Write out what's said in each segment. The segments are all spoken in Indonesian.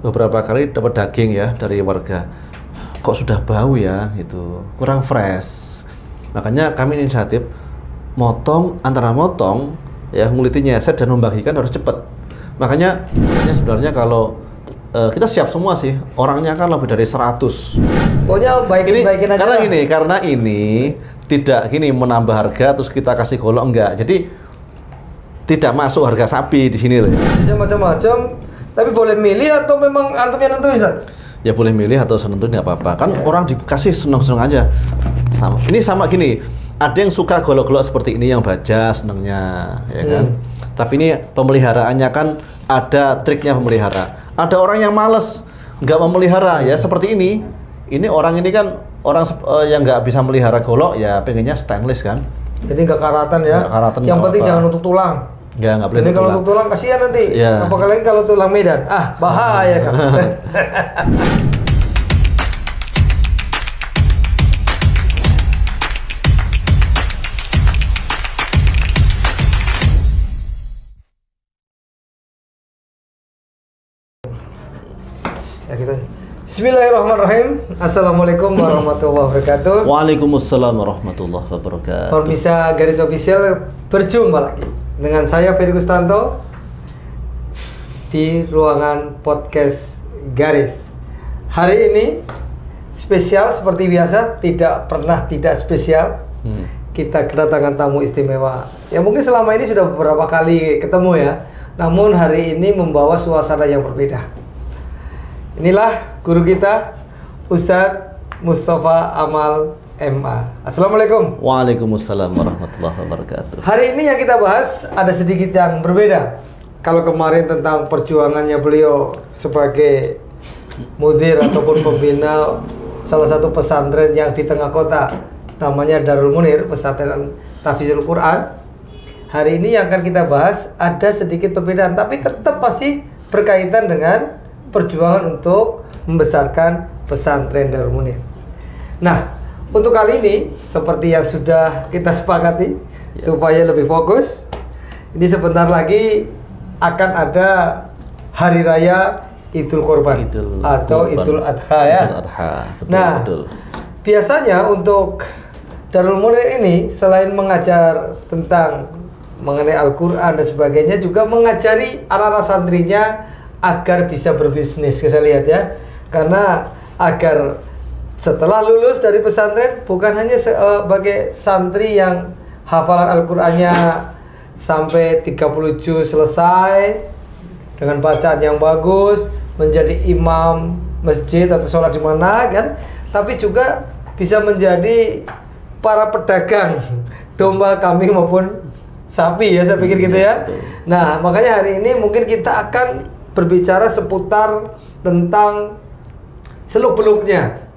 beberapa kali dapat daging ya dari warga. Kok sudah bau ya, gitu, kurang fresh. Makanya kami inisiatif antara motong ya, nguliti nyeset dan membagikan harus cepat. Makanya sebenarnya kalau kita siap semua sih, orangnya kan lebih dari 100. Pokoknya baikin aja. Karena ini tidak menambah harga terus kita kasih golok, enggak. Jadi tidak masuk harga sapi di sini loh. Bisa macam-macam, tapi boleh milih atau memang antum yang nentuin, Ustaz? Ya boleh milih atau nentuin nggak apa-apa. Kan orang dikasih seneng-seneng aja. Sama gini, ada yang suka golok-golok seperti ini yang baja senengnya, ya kan. Tapi ini pemeliharaannya kan ada triknya pemelihara. Ada orang yang males nggak memelihara ya seperti ini. Ini orang kan yang nggak bisa melihara golok ya pengennya stainless kan. Jadi nggak karatan ya. Nggak karatan, yang penting jangan nutup tulang. Ya nggak boleh. Ini kalau nutup tulang kasihan nanti. Ya. Apalagi kalau tulang Medan. Bahaya kan. Ya kita. Bismillahirrahmanirrahim. Assalamualaikum warahmatullahi wabarakatuh. Waalaikumsalam warahmatullahi wabarakatuh. Pemirsa Garis Official, berjumpa lagi dengan saya Ferry Gustanto di ruangan podcast Garis. Hari ini spesial seperti biasa, tidak pernah tidak spesial. Kita kedatangan tamu istimewa. Ya mungkin selama ini sudah beberapa kali ketemu ya. Namun hari ini membawa suasana yang berbeda. Inilah guru kita, Ustadz Mustafa Amal MA. Assalamualaikum. Waalaikumsalam warahmatullahi wabarakatuh. Hari ini yang kita bahas ada sedikit yang berbeda. Kalau kemarin tentang perjuangannya beliau sebagai mudir ataupun pembina salah satu pesantren yang di tengah kota, namanya Darul Munir, pesantren Tahfidzul Quran. Hari ini yang akan kita bahas ada sedikit perbedaan, tapi tetap pasti berkaitan dengan perjuangan untuk membesarkan pesantren Darul Munir. Nah, untuk kali ini seperti yang sudah kita sepakati supaya lebih fokus, ini sebentar lagi akan ada hari raya Idul Kurban atau Idul Adha ya. Idul Adha. Betul. Biasanya untuk Darul Munir ini selain mengajar tentang mengenai Al-Quran dan sebagainya, juga mengajari anak-anak santrinya agar bisa berbisnis. Saya lihat ya, karena agar setelah lulus dari pesantren bukan hanya sebagai santri yang hafalan Al-Qur'annya sampai 30 juz selesai dengan bacaan yang bagus, menjadi imam masjid atau sholat di mana kan, tapi juga bisa menjadi para pedagang domba, kambing maupun sapi ya, saya pikir gitu ya. Nah, makanya hari ini mungkin kita akan berbicara seputar tentang seluk-beluknya.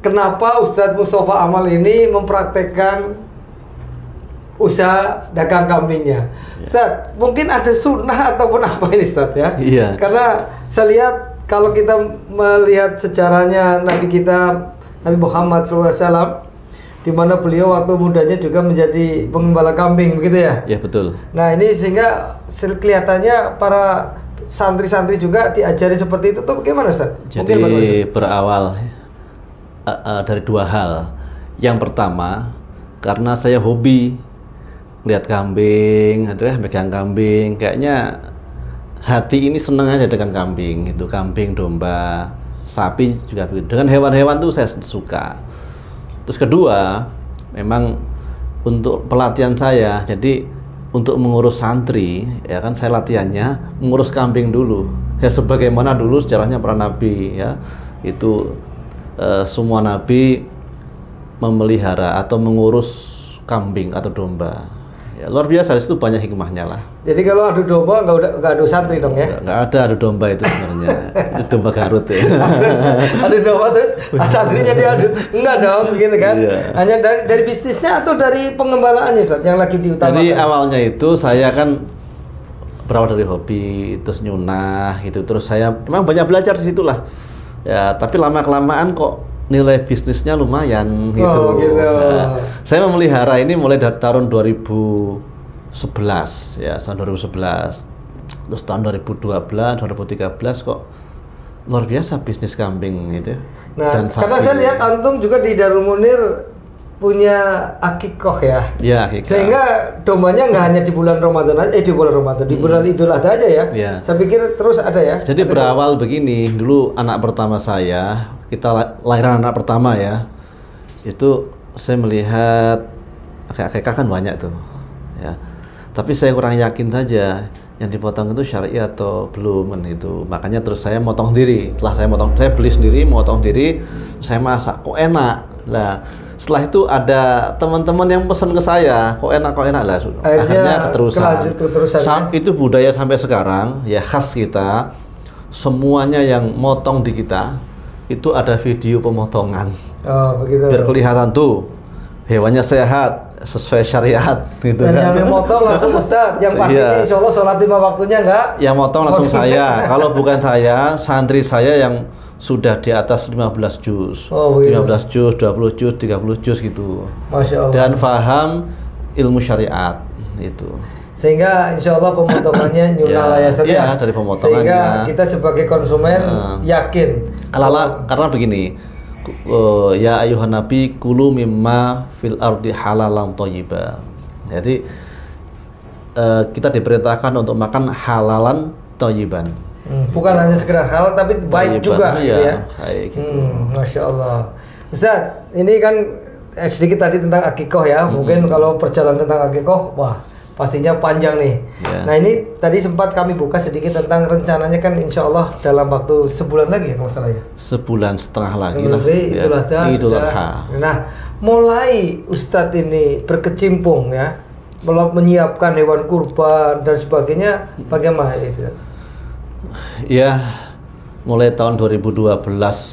Kenapa Ustadz Mustafa Amal ini mempraktekkan usaha dagang kambingnya? Ustadz, mungkin ada sunnah ataupun apa ini Ustadz ya? Iya. Karena saya lihat kalau kita melihat sejarahnya Nabi kita, Nabi Muhammad SAW, di mana beliau waktu mudanya juga menjadi pengembala kambing, begitu ya? Iya, betul. Nah, ini sehingga kelihatannya para santri-santri juga diajari seperti itu tuh bagaimana Ustaz? Jadi berawal dari dua hal. Yang pertama, karena saya hobi lihat kambing, pegang kambing, kayaknya hati ini senang aja dengan kambing, gitu. Kambing, domba, sapi juga begitu. Dengan hewan-hewan tuh saya suka. Terus kedua, memang untuk pelatihan saya, jadi untuk mengurus santri, ya kan saya latihannya mengurus kambing dulu. Ya sebagaimana dulu sejarahnya para nabi ya. Itu semua nabi memelihara atau mengurus kambing atau domba. Ya, luar biasa, di situ banyak hikmahnya lah. Jadi kalau adu domba nggak adu santri dong ya? Nggak ada adu domba itu sebenarnya. Itu domba Garut ya. Adu domba terus santrinya diadu? Enggak dong, gitu kan? Iya. Hanya dari bisnisnya atau dari pengembalaannya Ustaz yang lagi diutamakan? Jadi awalnya itu saya kan berawal dari hobi, terus nyunah gitu. Terus saya memang banyak belajar di situlah. Ya, tapi lama-kelamaan kok nilai bisnisnya lumayan gitu. Oh, gitu. Nah, saya memelihara ini mulai dari tahun 2011 ya, tahun 2011. Terus tahun 2012, 2013 kok luar biasa bisnis kambing gitu. Nah, Dan karena sapi. saya lihat antum juga di Darul Munir punya akikoh ya. Ya, akikah. Sehingga dombanya nggak hanya di bulan Ramadan aja, di bulan Ramadan, di bulan Idul Adha aja ya. Iya. Saya pikir terus ada ya. Jadi berawal begini, dulu anak pertama saya, kita lahiran anak pertama ya, itu saya melihat akikah kan banyak tuh, ya. Tapi saya kurang yakin saja yang dipotong itu syar'i atau belum kan itu. Makanya terus saya motong sendiri. Setelah saya beli sendiri, motong sendiri, saya masak. Kok enak? Lah, setelah itu ada teman-teman yang pesan ke saya, kok enak lah. Akhirnya keterusan. Itu budaya sampai sekarang, ya khas kita. Semuanya yang motong di kita itu ada video pemotongan. Oh, begitu. Biar kelihatan tuh hewannya sehat, sesuai syariat gitu. Dan yang memotong langsung Ustadz, yang pastinya insya Allah sholat 5 waktunya enggak? Yang motong langsung saya. Kalau bukan saya, santri saya yang sudah di atas 15 juz. Oh, 15 juz, 20 juz, 30 juz gitu. Masya Allah. Dan paham ilmu syariat itu. Sehingga insya Allah pemotongannya nyunah ya, ya, dari pemotongannya. Sehingga kita sebagai konsumen yakin. Karena begini, ya ayuhan nabi kulu mimma fil ardi halalan thayyiba. Jadi kita diperintahkan untuk makan halalan thayyiban. Bukan hanya sekedar halal tapi baik juga gitu ya. Baik, gitu. Masya Allah. Ustaz, ini kan sedikit tadi tentang akikoh ya. Mungkin kalau perjalanan tentang akikoh, wah pastinya panjang nih. Yeah. Nah ini tadi sempat kami buka sedikit tentang rencananya kan insya Allah dalam waktu sebulan lagi ya kalau salah ya. Sebulan setengah lagi lah. Idul Adha. Nah mulai Ustadz ini berkecimpung ya, menyiapkan hewan kurban dan sebagainya, bagaimana itu? Ya, mulai tahun 2012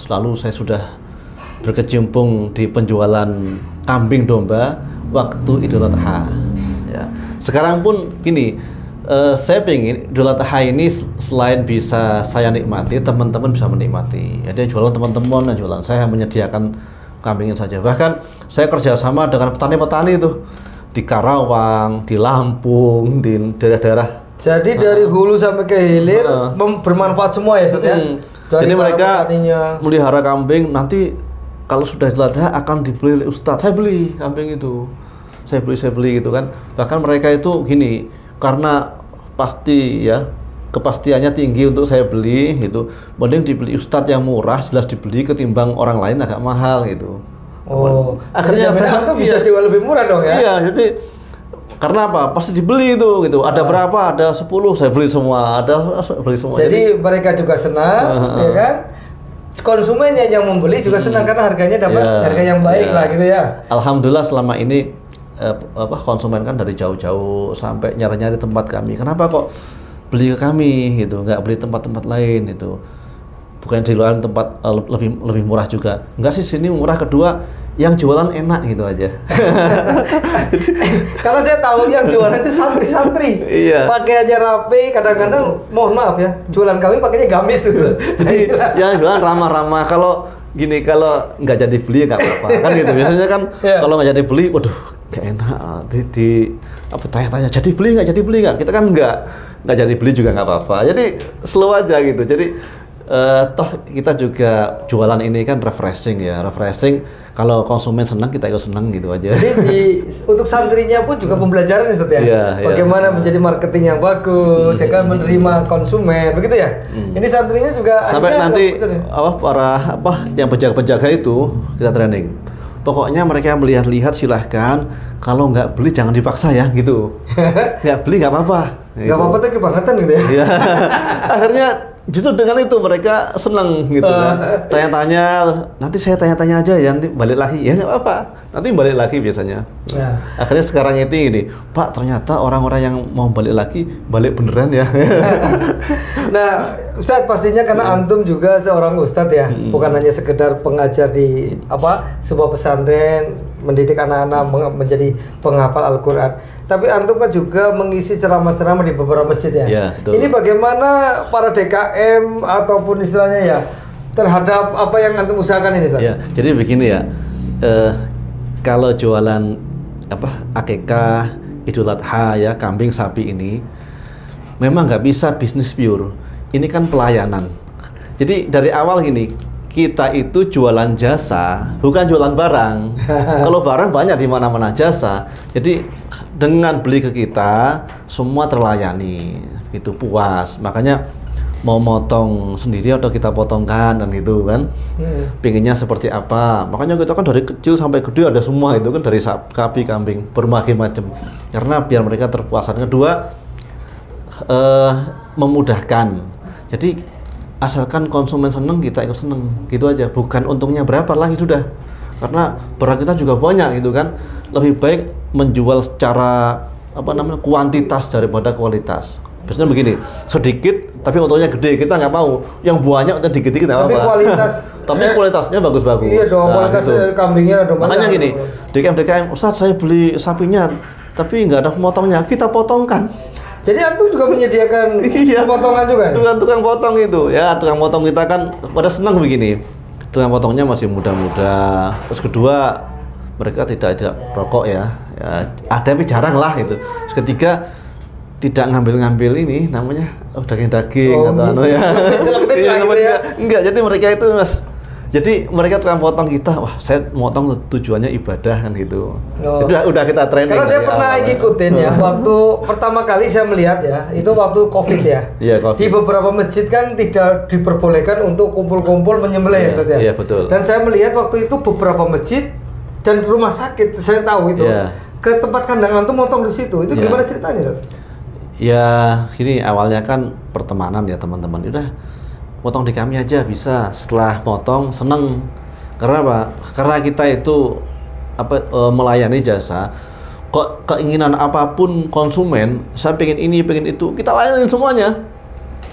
lalu saya sudah berkecimpung di penjualan kambing domba waktu Idul Adha. Ya. Sekarang pun gini, saya pengen Idul Adha ini selain bisa saya nikmati, teman-teman bisa menikmati. Jadi jualan teman-teman, jualan saya menyediakan kambingnya saja. Bahkan saya kerjasama dengan petani-petani itu di Karawang, di Lampung, di daerah-daerah. Jadi dari hulu sampai ke hilir bermanfaat semua ya, Ustaz ya. Jadi mereka melihara kambing, nanti kalau sudah Idul Adha akan dibeli Ustadz. Saya beli kambing itu. Saya beli gitu kan. Bahkan mereka itu gini, karena pasti ya kepastiannya tinggi untuk saya beli gitu. Mending dibeli Ustadz yang murah, jelas dibeli ketimbang orang lain agak mahal gitu. Oh, akhirnya saya tuh bisa jual lebih murah dong ya? Iya, jadi karena apa? Pasti dibeli itu gitu. Ada berapa? Ada 10, saya beli semua. Beli semua. Jadi mereka juga senang, ya kan? Konsumennya yang membeli juga senang karena harganya dapat harga yang baik lah gitu ya. Alhamdulillah selama ini konsumen kan dari jauh-jauh sampai nyari-nyari tempat kami. Kenapa kok beli ke kami gitu? Nggak beli tempat-tempat lain itu? Bukan di luar tempat lebih murah juga. Enggak sih, sini murah. Kedua, yang jualan enak gitu aja. Kalau saya tahu yang jualan itu santri-santri. Iya. Pakaiannya rapi, kadang-kadang mohon maaf ya, jualan kami pakainya gamis gitu. Jadi yang jualan ramah-ramah. Kalau gini, kalau nggak jadi beli nggak apa-apa kan gitu. Biasanya kan kalau nggak jadi beli, waduh, nggak enak. Apa tanya-tanya, jadi beli nggak? Kita kan nggak jadi beli juga nggak apa-apa. Jadi slow aja gitu. Jadi toh kita juga jualan ini kan refreshing. Kalau konsumen senang, kita ikut senang gitu aja. Jadi untuk santrinya pun juga pembelajaran Ustaz ya. Bagaimana menjadi marketing yang bagus, ya kan, menerima konsumen, begitu ya. Ini santrinya juga sampai nanti yang penjaga-penjaga itu kita training. Pokoknya mereka melihat-lihat silahkan, kalau nggak beli jangan dipaksa ya gitu. Nggak beli nggak apa-apa. Nggak apa-apa tuh kebangetan gitu ya. Akhirnya justru dengan itu mereka senang gitu kan. Tanya-tanya, nanti saya tanya-tanya aja ya, nanti balik lagi. Ya nggak apa-apa, nanti balik lagi biasanya. Akhirnya sekarang itu ini, Pak, ternyata orang-orang yang mau balik lagi, balik beneran ya. Nah, Ustadz pastinya karena antum juga seorang ustadz ya, bukan hanya sekedar pengajar di sebuah pesantren, mendidik anak-anak menjadi penghafal Al-Quran, tapi antum kan juga mengisi ceramah-ceramah di beberapa masjid ya. Ini bagaimana para DKM ataupun istilahnya ya terhadap apa yang antum usahakan ini, Ustaz? Ya, jadi begini ya, kalau jualan akikah, Idul Adha ya, kambing sapi ini memang nggak bisa bisnis pure. Ini kan pelayanan. Jadi dari awal gini, kita itu jualan jasa, bukan jualan barang. Kalau barang banyak di mana-mana, jasa. Jadi dengan beli ke kita, semua terlayani, gitu, puas. Makanya mau motong sendiri atau kita potongkan dan gitu kan. Pinginnya seperti apa. Makanya kita kan dari kecil sampai gede ada semua itu kan, dari sapi, kambing, berbagai macam. Karena biar mereka terpuaskan. Kedua, memudahkan. Jadi asalkan konsumen seneng, kita ikut seneng, gitu aja. Bukan untungnya berapa lagi sudah, karena barang kita juga banyak gitu kan. Lebih baik menjual secara kuantitas daripada kualitas. Biasanya begini, sedikit tapi untungnya gede, kita nggak mau. Yang banyak dan dikit-dikit nggak apa-apa. Tapi kualitasnya bagus-bagus. Iya dong, kualitas kambingnya ada banyak. Makanya gini, DKM, Ustadz saya beli sapinya tapi nggak ada pemotongnya, kita potongkan. Jadi antum juga menyediakan potongan juga? Tukang potong itu, ya tukang potong kita kan pada senang begini. Tukang potongnya masih muda-muda. Terus kedua, mereka tidak rokok ya, ada tapi jarang lah itu. Terus ketiga, tidak ngambil-ngambil ini namanya daging-daging atau ya. Enggak, jadi mereka itu Mas. Jadi mereka tukang potong kita, wah saya motong tujuannya ibadah kan gitu. Udah kita training. Karena saya pernah ngikutin ya, waktu pertama kali saya melihat ya, itu waktu COVID ya. Iya, COVID. Di beberapa masjid kan tidak diperbolehkan untuk kumpul-kumpul menyembelih ya, Ustaz ya. Iya, betul. Dan saya melihat waktu itu beberapa masjid dan rumah sakit, saya tahu itu. Iya. Ke tempat kandang antum motong di situ. Itu gimana ceritanya, Ustaz? Ya, gini awalnya kan pertemanan ya teman-teman. Udah potong di kami aja bisa. Setelah potong seneng. Karena apa? Karena kita itu melayani jasa. Kok keinginan apapun konsumen, saya pengen ini, pengen itu, kita layanin semuanya.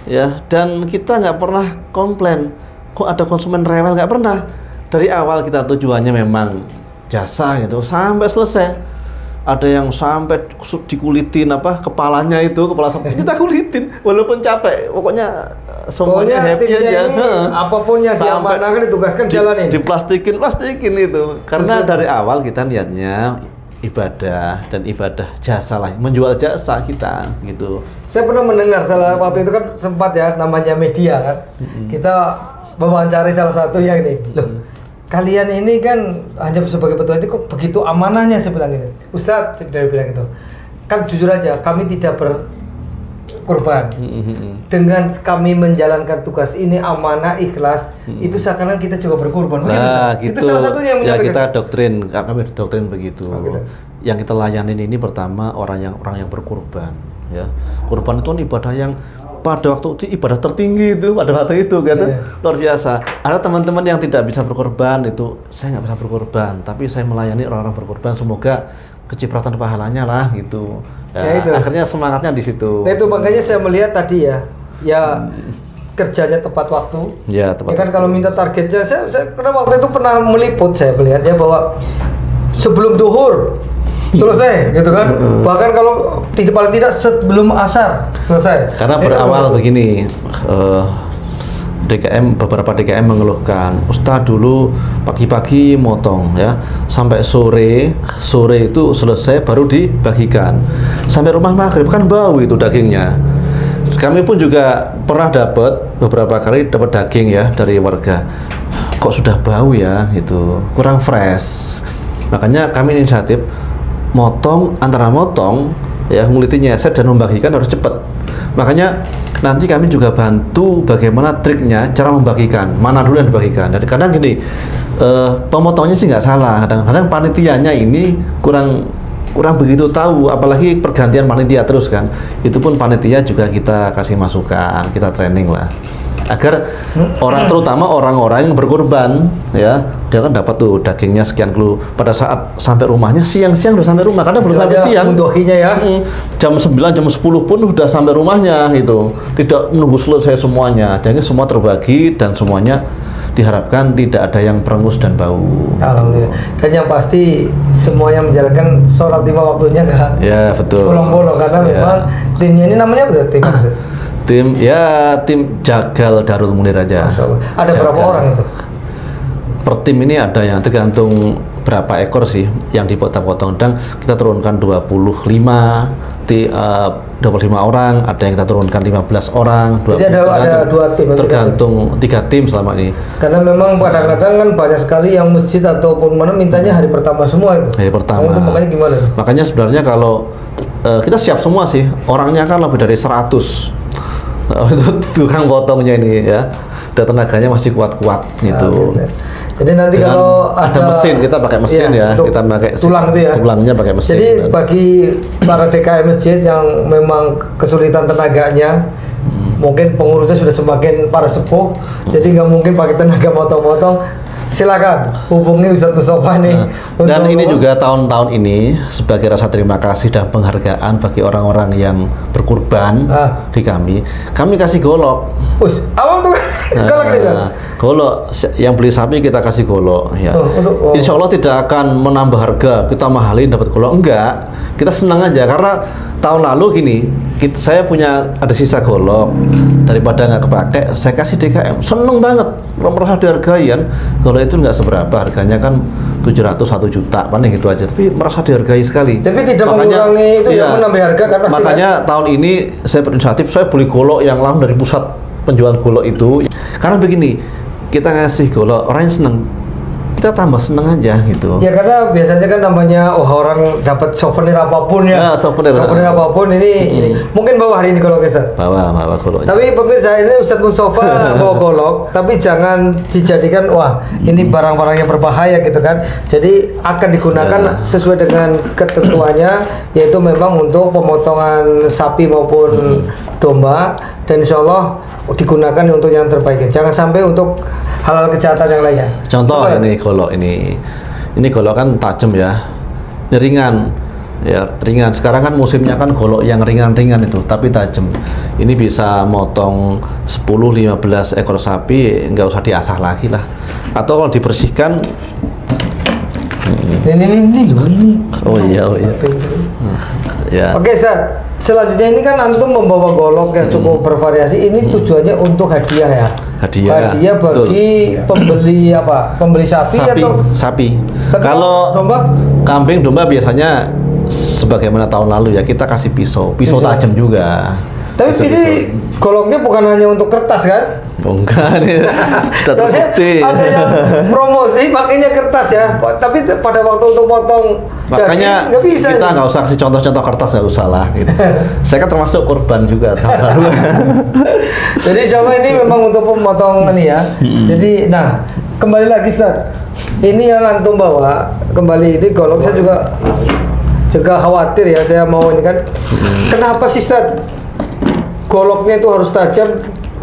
Ya, dan kita nggak pernah komplain. Kok ada konsumen rewel, nggak pernah. Dari awal kita tujuannya memang jasa gitu sampai selesai. Ada yang sampai dikulitin kepalanya itu, kepala sapi kita kulitin walaupun capek, pokoknya semuanya happy aja. Apapun yang diamanahkan ditugaskan jalanin. Diplastikin itu. Karena dari awal kita niatnya ibadah dan ibadah jasa lah, menjual jasa kita gitu. Saya pernah mendengar waktu itu kan sempat ya namanya media kan. Kita mewawancari salah satu yang ini. Loh, kalian ini kan hanya sebagai petua itu kok begitu amanahnya, saya bilang gitu. Ustadz, saya bilang gitu. Kan jujur aja, kami tidak berkorban. Dengan kami menjalankan tugas ini amanah, ikhlas, itu seakan-akan kita juga berkorban. Nah, gitu. Itu salah satunya yang menyampaikan. Ya kami doktrin begitu. Gitu. Yang kita layanin ini pertama orang yang berkorban. Ya, korban itu ibadah yang pada waktu ibadah tertinggi itu pada waktu itu kan luar biasa. Ada teman-teman yang tidak bisa berkorban, itu saya nggak bisa berkorban, tapi saya melayani orang-orang berkorban, semoga kecipratan pahalanya lah gitu. Ya, akhirnya semangatnya di situ. Nah itu makanya saya melihat tadi ya kerjanya tepat waktu. Ya tepat. Ya kan kalau minta targetnya, saya karena waktu itu pernah meliput, saya melihat ya bahwa sebelum duhur selesai gitu kan. Bahkan kalau paling tidak sebelum asar selesai. Karena berawal begini, beberapa DKM mengeluhkan, Ustadz dulu pagi-pagi motong ya, sampai sore itu selesai baru dibagikan. Sampai rumah maghrib kan bau itu dagingnya. Kami pun juga pernah beberapa kali dapat daging ya dari warga. Kok sudah bau ya, itu kurang fresh. Makanya kami inisiatif antara motong ya ngulitinya saya dan membagikan harus cepat. Makanya nanti kami juga bantu bagaimana triknya cara membagikan, mana dulu yang dibagikan. Jadi kadang gini, pemotongnya sih nggak salah, kadang-kadang panitianya ini kurang begitu tahu, apalagi pergantian panitia terus kan. Itu pun panitia juga kita kasih masukan, kita training lah, agar terutama orang-orang yang berkorban ya, dia kan dapat tuh dagingnya sekian kilo, pada saat sampai rumahnya siang-siang udah sampai rumah, kadang belum sampai siang ya jam 9 jam 10 pun sudah sampai rumahnya gitu, tidak menunggu selesai semuanya. Jadi semua terbagi dan semuanya diharapkan tidak ada yang berengus dan bau. Alhamdulillah. Dan yang pasti semuanya menjalankan sholat 5 waktunya enggak? Ya betul. Bolong-bolong karena memang timnya ini namanya apa? Tim Jagal Darul Munir aja. Masya Allah. Ada berapa orang itu? Per tim ini ada yang tergantung berapa ekor sih yang dipotong-potong, dan kita turunkan 25, 25 orang, ada yang kita turunkan 15 orang. Jadi ada 2 tim. Tergantung 3 tim selama ini. Karena memang kadang-kadang kan banyak sekali yang masjid ataupun mana mintanya hari pertama semua itu. Hari pertama. Nah, itu makanya gimana? Makanya sebenarnya kalau kita siap semua sih, orangnya kan lebih dari 100. Untuk tukang potongnya ini ya, dan tenaganya masih kuat-kuat gitu. Gitu. Jadi nanti dengan kalau ada mesin, kita pakai mesin ya, kita pakai tulang itu ya. Tulangnya pakai mesin. Jadi bagi para DKM masjid yang memang kesulitan tenaganya, mungkin pengurusnya sudah semakin para sepuh, jadi nggak mungkin pakai tenaga motong-motong. Silakan hubungi Ustadz Mustafa nih. Dan ini juga tahun-tahun ini sebagai rasa terima kasih dan penghargaan bagi orang-orang yang berkurban di kami kasih golok. Apa tuh? Golok ini? Golok yang beli sapi kita kasih golok ya. Insya Allah tidak akan menambah harga, kita mahalin dapat golok, enggak. Kita senang aja karena tahun lalu gini, saya ada sisa golok, daripada nggak kepake saya kasih DKM, seneng banget, merasa dihargai kan. Golok itu nggak seberapa, harganya kan 700 1 juta paling gitu aja, tapi merasa dihargai sekali. Tapi tidak mengurangi itu yang menambah harga karena makanya tahun ini saya berinisiatif, saya beli golok yang langsung dari pusat penjualan golok itu, karena begini, kita ngasih golok, orangnya seneng, kita tambah seneng aja gitu. Ya karena biasanya kan namanya orang dapat souvenir apapun ya. Souvenir apapun ini mungkin bawa hari ini golok Ustaz. Bawa golok. Tapi pemirsa, ini Ustadz Mustafa bawa golok, tapi jangan dijadikan wah ini barang-barang yang berbahaya gitu kan. Jadi akan digunakan sesuai dengan ketentuannya, yaitu memang untuk pemotongan sapi maupun domba, dan insya Allah digunakan untuk yang terbaik. Jangan sampai untuk hal-hal kejahatan yang lainnya. Contoh ini golok ini golok kan tajam ya, ini ringan ya, ringan. Sekarang kan musimnya kan golok yang ringan-ringan itu tapi tajam. Ini bisa motong 10-15 ekor sapi, nggak usah diasah lagi lah. Atau kalau dibersihkan ini. Oh iya. Ya. Oke, Ustaz. Selanjutnya ini kan antum membawa golok yang cukup bervariasi. Ini tujuannya untuk hadiah ya. Hadiah bagi pembeli apa? Pembeli sapi atau sapi. Tapi kalau domba, kambing domba biasanya sebagaimana tahun lalu ya, kita kasih pisau tajam juga. Tapi ini goloknya bukan hanya untuk kertas kan? Bukan, sudah terbukti. Ada yang promosi pakainya kertas ya, tapi pada waktu untuk potong makanya nggak bisa. Kita nggak usah kasih contoh-contoh kertas, nggak usah lah. Gitu. Saya kan termasuk korban juga tahun lalu. Jadi insya Allah ini memang untuk pemotong ini ya. Jadi, nah kembali lagi Ustaz, ini yang antum bawa kembali ini golok, saya juga khawatir ya, saya mau ini kan. Kenapa sih Ustaz goloknya itu harus tajam?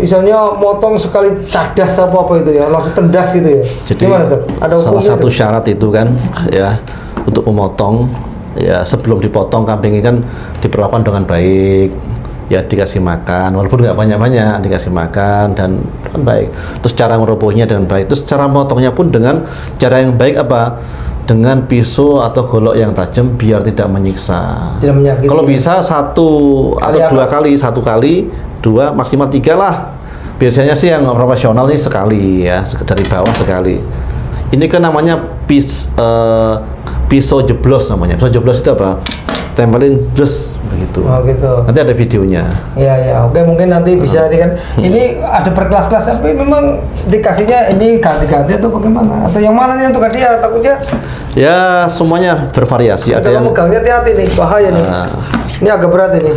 Misalnya motong sekali cadas apa itu ya, langsung tendas gitu ya. Jadi gimana Ustaz? Ada salah satu syarat itu kan ya, untuk memotong ya, sebelum dipotong kambing ini kan diperlakukan dengan baik ya, dikasih makan walaupun nggak banyak-banyak, dikasih makan dan baik. Terus cara merobohnya dengan baik, terus cara memotongnya pun dengan cara yang baik apa? Dengan pisau atau golok yang tajam biar tidak menyiksa. Tidak menyakiti. Kalau bisa satu atau satu kali, 2 maksimal 3 lah. Biasanya sih yang profesional nih sekali ya, dari bawah sekali. Ini kan namanya pisau jeblos namanya. Pisau jeblos itu apa? Tempelin just begitu. Oh gitu. Nanti ada videonya. Ya. Oke, mungkin nanti bisa ini kan. Ini ada per kelas-kelas, tapi memang dikasihnya ini ganti-ganti atau bagaimana? Atau yang mana nih untuk hadiah? Takutnya ya semuanya bervariasi. Ada yang megangnya hati-hati nih, bahaya nih. Ini agak berat ini.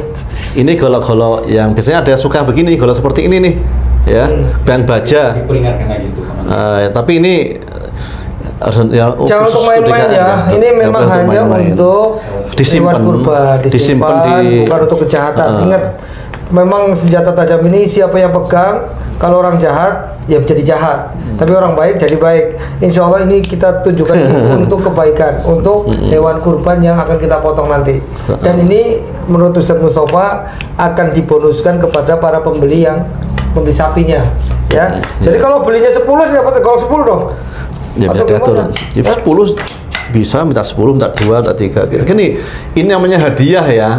Ini golok-golok yang biasanya ada suka begini, golok seperti ini nih, ya, bang baja. Diperingatkan lagi itu. Tapi ini ya, jangan untuk main-main ya. Ini memang hanya untuk hewan kurban, disimpan bukan untuk kejahatan. Ingat, memang senjata tajam ini siapa yang pegang, kalau orang jahat ya jadi jahat, tapi orang baik jadi baik. Insya Allah ini kita tunjukkan untuk kebaikan, untuk hewan kurban yang akan kita potong nanti. Dan ini menurut Ustadz Mustafa akan dibonuskan kepada para pembeli yang membeli sapinya, ya. Jadi kalau belinya 10 dapat golok 10 dong. Ya bisa diatur. Ya 10 bisa, minta 10, minta 2, minta 3. Gini, ini namanya hadiah ya.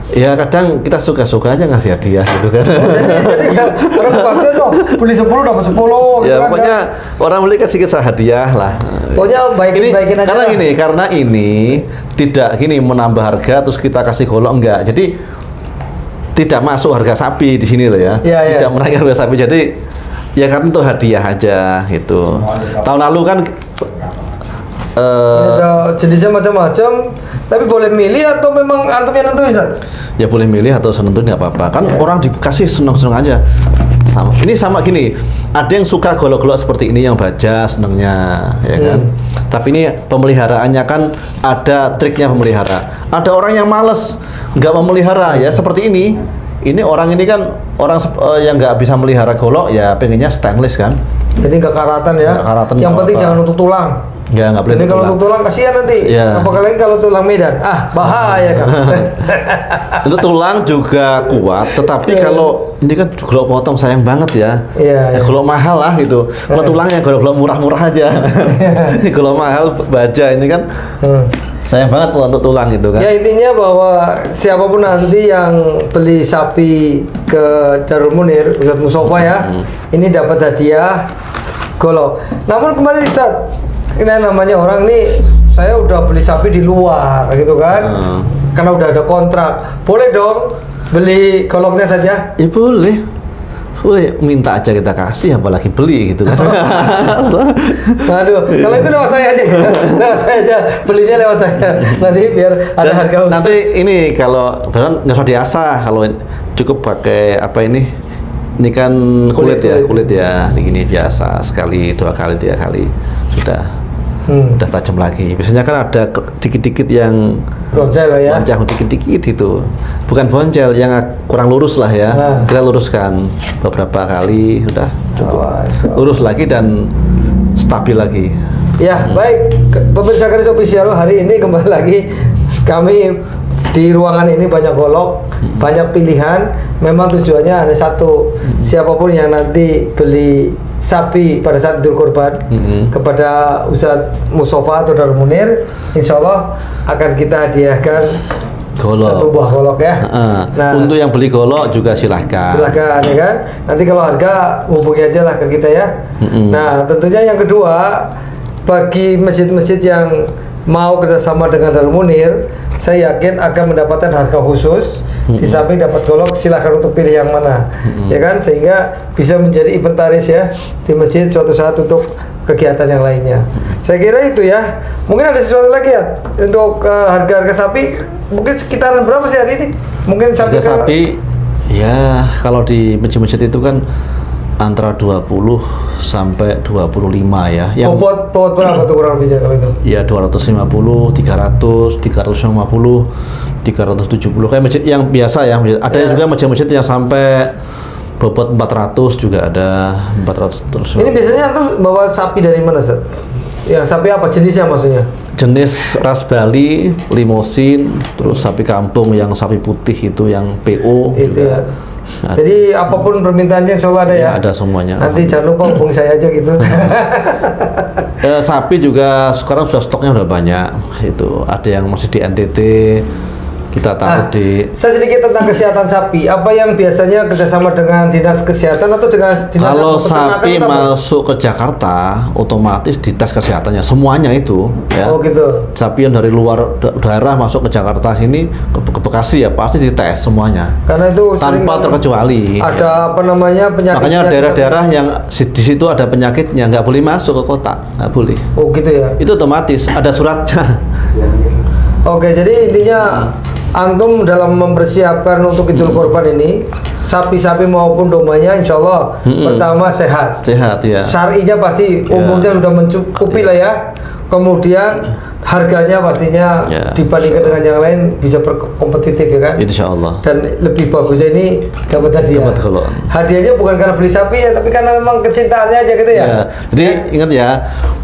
Ya kadang kita suka-suka aja ngasih hadiah gitu kan. Jadi orang pasti dong beli 10 dapat 10 gitu Ya kan. pokoknya orang beli kasih kita hadiah lah. Pokoknya baikin aja lah. Karena ini tidak gini menambah harga terus kita kasih golok enggak. Jadi tidak masuk harga sapi di sini loh ya. Iya. Tidak menaikkan harga sapi. Jadi ya kan itu hadiah aja gitu. Tahun lalu kan ada jenisnya macam-macam, tapi boleh milih atau memang antum yang nentuin, Ustaz? ya boleh milih atau senentuin nggak apa-apa. Kan orang dikasih seneng-seneng aja. Sama gini, ada yang suka golok-golok seperti ini yang baja senengnya, ya kan. Tapi ini pemeliharaannya kan ada triknya pemelihara. Ada orang yang males nggak memelihara ya seperti ini. Ini orang ini kan orang yang nggak bisa melihara golok ya pengennya stainless kan. Jadi nggak karatan ya. Nggak karatan, yang nggak penting apa. jangan nutup tulang. Ya nggak boleh. Ini kalau nutup tulang kasihan nanti. Ya. Apalagi kalau tulang Medan. Bahaya kan. Itu tulang juga kuat, tetapi kalau ini kan golok potong sayang banget ya. Iya. Ya, golok mahal lah gitu. Kalau tulangnya golok murah-murah aja. Golok mahal baja ini kan sayang banget untuk tulang gitu kan. Ya intinya bahwa siapapun nanti yang beli sapi ke Darul Munir, Ustaz Mustafa ya, ini dapat hadiah golok. Namun kembali Ustaz, ini namanya orang nih, saya udah beli sapi di luar gitu kan, karena udah ada kontrak, boleh dong beli goloknya saja? Ya boleh minta aja kita kasih, apalagi beli gitu kan. Aduh, kalau itu lewat saya aja, belinya lewat saya. Nanti biar ada harga khusus. Nanti ini kalau bahkan nggak usah diasah, kalau cukup pakai apa ini kan kulit ya, ini biasa sekali, 2 kali, 3 kali sudah tajam lagi. Biasanya kan ada dikit-dikit yang boncel ya. Bonceng dikit-dikit itu. Bukan boncel, yang kurang lurus lah ya. Kita luruskan beberapa kali sudah cukup. Lurus lagi dan stabil lagi. Ya, baik. Pemirsa Garis Official, hari ini kembali lagi kami di ruangan ini banyak golok, banyak pilihan. Memang tujuannya hanya satu. Siapapun yang nanti beli sapi pada saat Idul Kurban kepada Ustaz Mustafa atau Darul Munir, insya Allah akan kita hadiahkan golok. 1 buah golok ya. Nah, untuk yang beli golok juga silahkan. Silahkan ya kan. Nanti kalau harga hubungi aja lah ke kita ya. Nah, tentunya yang kedua, bagi masjid-masjid yang mau kerjasama dengan Darul Munir, saya yakin akan mendapatkan harga khusus. Di samping dapat golok, silahkan untuk pilih yang mana, ya kan, sehingga bisa menjadi inventaris ya di masjid suatu saat untuk kegiatan yang lainnya. Saya kira itu ya. Mungkin ada sesuatu lagi ya untuk harga-harga sapi. Mungkin sekitaran berapa sih hari ini? Mungkin harga sapi ya kalau di masjid-masjid itu kan antara 20 sampai 25 ya. Yang bobot berapa tuh kurang lebihnya kalau itu? Ya 250, 300, 350, 370. Kayak masjid yang biasa ya. Ada juga masjid-masjid yang sampai bobot 400 juga ada, 400. Ini biasanya tuh bawa sapi dari mana, Ustaz? Ya, sapi apa jenisnya maksudnya? Jenis ras Bali, limosin, terus sapi kampung yang sapi putih itu yang PO itu juga. ya. Jadi apapun permintaannya insya Allah ada ya? Ada semuanya. Nanti jangan lupa hubungi saya aja gitu. Sapi juga sekarang sudah stoknya udah banyak. Itu ada yang masih di NTT, kita taruh di. Saya sedikit tentang kesehatan sapi. Apa yang biasanya kerjasama dengan dinas kesehatan atau dengan dinas kalau sapi masuk ke Jakarta, otomatis dites kesehatannya semuanya itu. Ya. Oh gitu. Sapi yang dari luar daerah masuk ke Jakarta sini ke Bekasi ya pasti dites semuanya. Karena itu tanpa terkecuali. Ada apa namanya penyakit. Makanya daerah-daerah yang di situ ada penyakitnya nggak boleh masuk ke kota, nggak boleh. Oh gitu ya. Itu otomatis ada suratnya. Oke, jadi intinya antum dalam mempersiapkan untuk Idul Kurban ini, sapi-sapi maupun domanya insya Allah pertama sehat. Sehat ya. Syar'inya pasti umurnya sudah mencukupi lah ya. Kemudian harganya pastinya dibandingkan dengan yang lain bisa berkompetitif ya kan. Insya Allah. Dan lebih bagusnya ini dapat hadiah. Dapat golok. Hadiahnya bukan karena beli sapi ya, tapi karena memang kecintaannya aja gitu ya. Jadi ingat ya,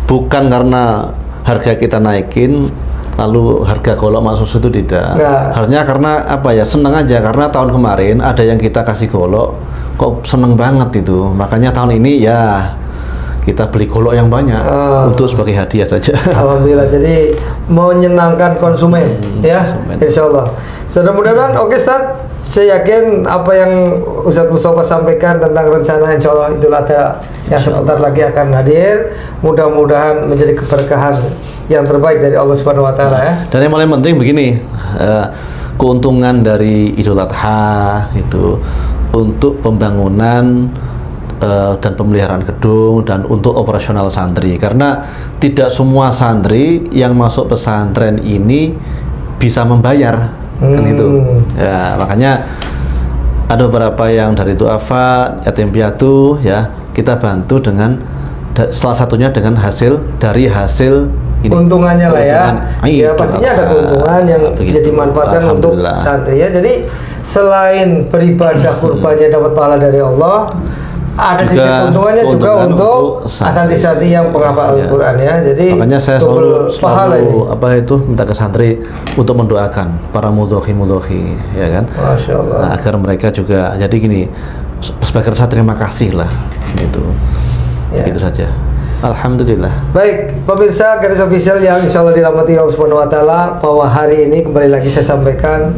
bukan karena harga kita naikin lalu harga golok masuk itu tidak. Harusnya karena apa ya, seneng aja karena tahun kemarin ada yang kita kasih golok kok seneng banget itu. Makanya tahun ini ya kita beli golok yang banyak untuk sebagai hadiah saja. Alhamdulillah, jadi menyenangkan konsumen ya, insya Allah. Mudah-mudahan oke Ustaz, saya yakin apa yang Ustaz Mustafa sampaikan tentang rencana insya Allah Idul Adha yang sebentar lagi akan hadir, mudah-mudahan menjadi keberkahan yang terbaik dari Allah Subhanahu Wa Taala ya. Dan yang paling penting begini, keuntungan dari Idul Adha itu untuk pembangunan dan pemeliharaan gedung dan untuk operasional santri, karena tidak semua santri yang masuk pesantren ini bisa membayar kan itu ya, makanya ada beberapa yang dari duafa, yatim piatu ya, kita bantu dengan salah satunya dengan dari hasil ini, keuntungannya lah ya. Ya pastinya ada keuntungan yang bisa begitu, dimanfaatkan untuk santri ya. Jadi selain beribadah kurbannya dapat pahala dari Allah, ada sisi keuntungannya juga untuk santri-santri yang penghafal Al-Quran ya. Jadi makanya saya selalu apa itu minta ke santri untuk mendoakan para mudhohi ya kan. Masya Allah. Nah, agar mereka juga jadi gini, sebagai rasa terima kasih lah gitu. Ya. Gitu saja. Alhamdulillah. Baik, pemirsa Garis Official yang insya Allah dirahmati Allah Subhanahu Wa Taala, bahwa hari ini kembali lagi saya sampaikan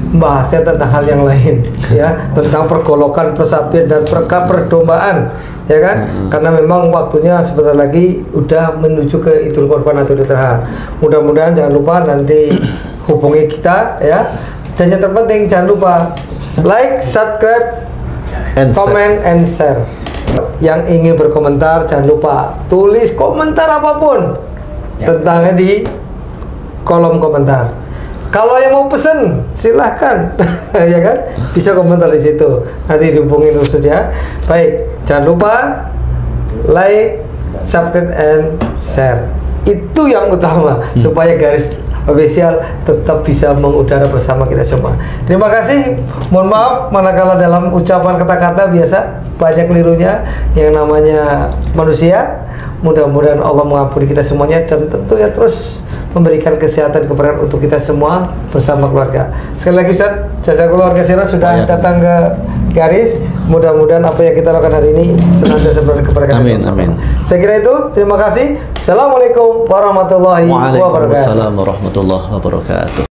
bahasnya tentang hal yang lain ya, tentang pergolokan, persapian dan perdombaan ya kan, karena memang waktunya sebentar lagi udah menuju ke Idul Kurban atau Idul Adha. Mudah-mudahan jangan lupa nanti hubungi kita ya, dan yang terpenting jangan lupa like, subscribe, comment and share. Yang ingin berkomentar jangan lupa tulis komentar apapun tentangnya di kolom komentar. Kalau yang mau pesen silahkan ya kan, bisa komentar di situ, nanti dihubungin khusus ya. Baik, jangan lupa like, subscribe and share, itu yang utama supaya Garis Official tetap bisa mengudara bersama kita semua. Terima kasih, mohon maaf manakala dalam ucapan kata-kata biasa banyak kelirunya, yang namanya manusia. Mudah-mudahan Allah mengampuni kita semuanya dan tentunya terus memberikan kesehatan keberkahan untuk kita semua bersama keluarga. Sekali lagi Ustaz, jazakallahu khairan sudah datang ke Garis. Mudah-mudahan apa yang kita lakukan hari ini senantiasa berkah keberkahan. Amin, amin. Saya kira itu. Terima kasih. Assalamualaikum warahmatullahi wabarakatuh. Waalaikumsalam warahmatullahi wabarakatuh.